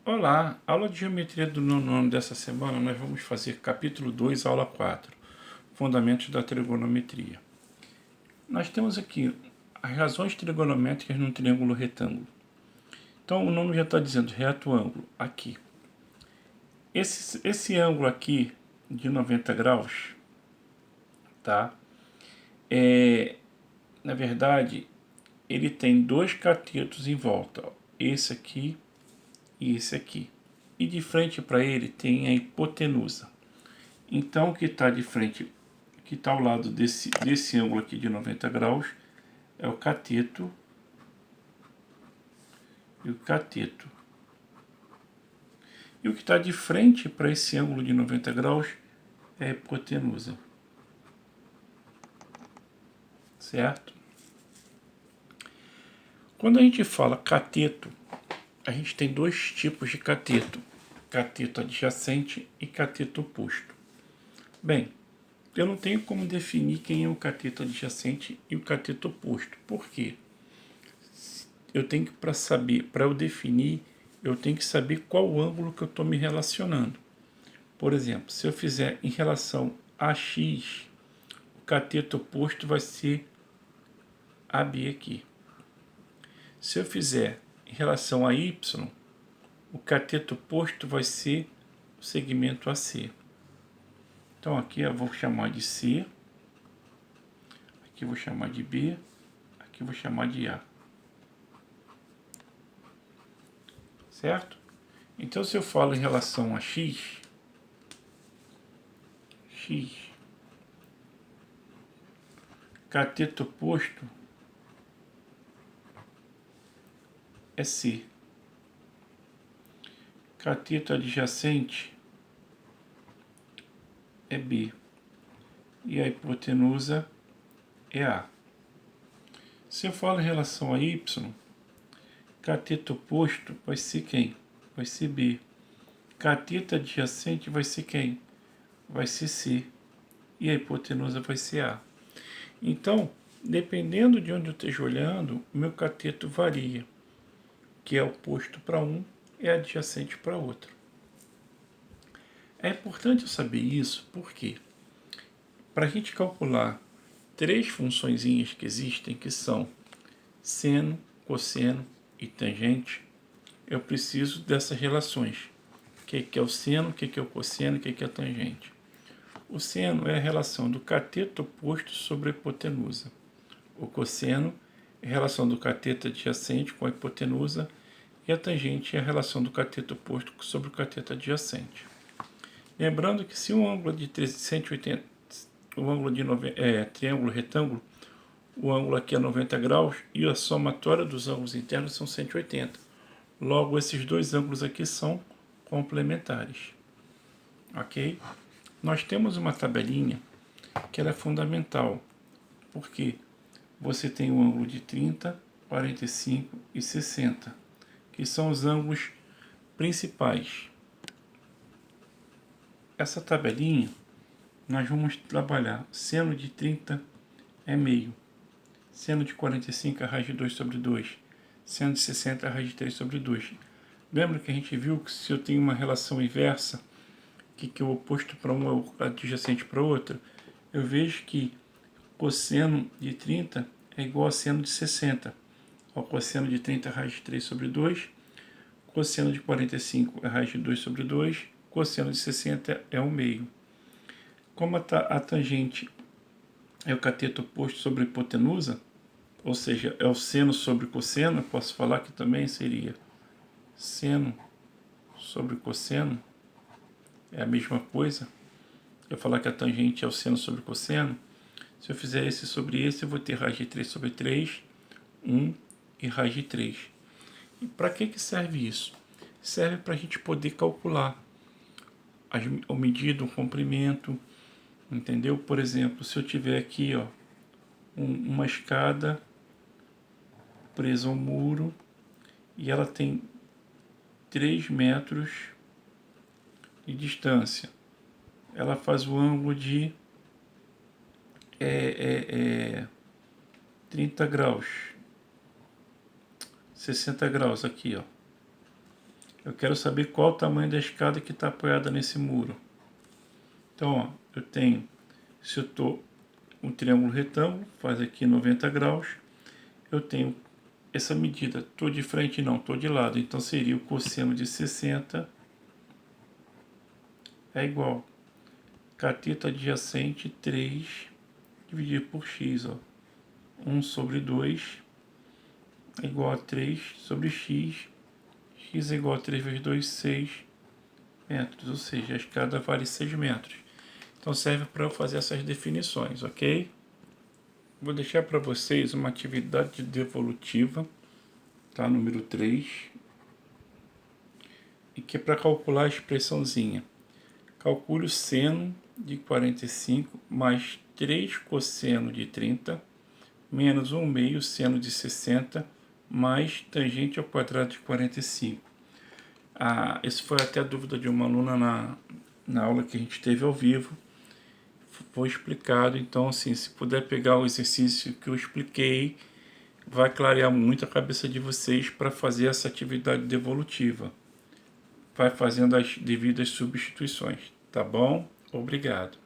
Olá, aula de geometria do nono ano dessa semana nós vamos fazer capítulo 2, aula 4, fundamentos da trigonometria. Nós temos aqui as razões trigonométricas num triângulo retângulo. Então o nome já está dizendo reto ângulo, aqui. Esse ângulo aqui de 90 graus, tá? Na verdade, ele tem dois catetos em volta, ó, esse aqui e esse aqui. E de frente para ele tem a hipotenusa. Então, o que está de frente, que está ao lado desse ângulo aqui de 90 graus, é o cateto e o cateto. E o que está de frente para esse ângulo de 90 graus é a hipotenusa. Certo? Quando a gente fala cateto, a gente tem dois tipos de cateto. Cateto adjacente e cateto oposto. Bem, eu não tenho como definir quem é o cateto adjacente e o cateto oposto. Por quê? Eu tenho que, para eu definir, eu tenho que saber qual ângulo que eu estou me relacionando. Por exemplo, se eu fizer em relação a x, o cateto oposto vai ser AB aqui. Se eu fizer em relação a y, o cateto oposto vai ser o segmento AC. Então aqui eu vou chamar de C, aqui eu vou chamar de B, aqui eu vou chamar de A. Certo? Então se eu falo em relação a x, cateto oposto é C. Cateto adjacente é B. E a hipotenusa é A. Se eu falo em relação a Y, cateto oposto vai ser quem? Vai ser B. Cateto adjacente vai ser quem? Vai ser C. E a hipotenusa vai ser A. Então, dependendo de onde eu esteja olhando, o meu cateto varia, que é oposto para um e adjacente para outro. É importante eu saber isso porque, para a gente calcular três funçõezinhas que existem, que são seno, cosseno e tangente, eu preciso dessas relações. O que é o seno, o que é o cosseno, o que é a tangente. O seno é a relação do cateto oposto sobre a hipotenusa. O cosseno é a relação do cateto adjacente com a hipotenusa e a tangente é a relação do cateto oposto sobre o cateto adjacente. Lembrando que se um ângulo de 180, o ângulo de triângulo retângulo, o ângulo aqui é 90 graus e a somatória dos ângulos internos são 180. Logo, esses dois ângulos aqui são complementares. Ok? Nós temos uma tabelinha que ela é fundamental, porque você tem o ângulo de 30, 45 e 60, que são os ângulos principais. Essa tabelinha, nós vamos trabalhar seno de 30 é meio, seno de 45 é raiz de 2 sobre 2, seno de 60 é raiz de 3 sobre 2. Lembra que a gente viu que se eu tenho uma relação inversa, que é o oposto para um é o adjacente para o outro, eu vejo que cosseno de 30 é igual a seno de 60. O cosseno de 30 é raiz de 3 sobre 2, cosseno de 45 é raiz de 2 sobre 2, cosseno de 60 é 1 meio. Como a tangente é o cateto oposto sobre a hipotenusa, ou seja, é o seno sobre cosseno, eu posso falar que também seria seno sobre cosseno, é a mesma coisa. Eu falar que a tangente é o seno sobre cosseno, se eu fizer esse sobre esse, eu vou ter raiz de 3 sobre 3, 1 e raiz de 3. E para que serve isso? Serve para a gente poder calcular a medida, o comprimento, entendeu? Por exemplo, se eu tiver aqui ó, uma escada presa ao muro e ela tem 3 metros de distância, ela faz o ângulo de 30 graus, 60 graus aqui, ó. Eu quero saber qual o tamanho da escada que está apoiada nesse muro. Então, ó, eu tenho, se eu estou um triângulo retângulo, faz aqui 90 graus, eu tenho essa medida, estou de frente não, estou de lado, então seria o cosseno de 60 é igual cateto adjacente 3 dividido por x, ó, 1 sobre 2 é igual a 3 sobre x, x é igual a 3 vezes 2, 6 metros, ou seja, a escada vale 6 metros. Então serve para eu fazer essas definições, ok? Vou deixar para vocês uma atividade devolutiva, tá? Número 3, e que é para calcular a expressãozinha. Calcule o seno de 45 mais 3 cosseno de 30 menos 1 meio seno de 60 mais tangente ao quadrado de 45. Essa foi até a dúvida de uma aluna na aula que a gente teve ao vivo. Foi explicado, então assim, se puder pegar o exercício que eu expliquei, vai clarear muito a cabeça de vocês para fazer essa atividade devolutiva. Vai fazendo as devidas substituições, tá bom? Obrigado.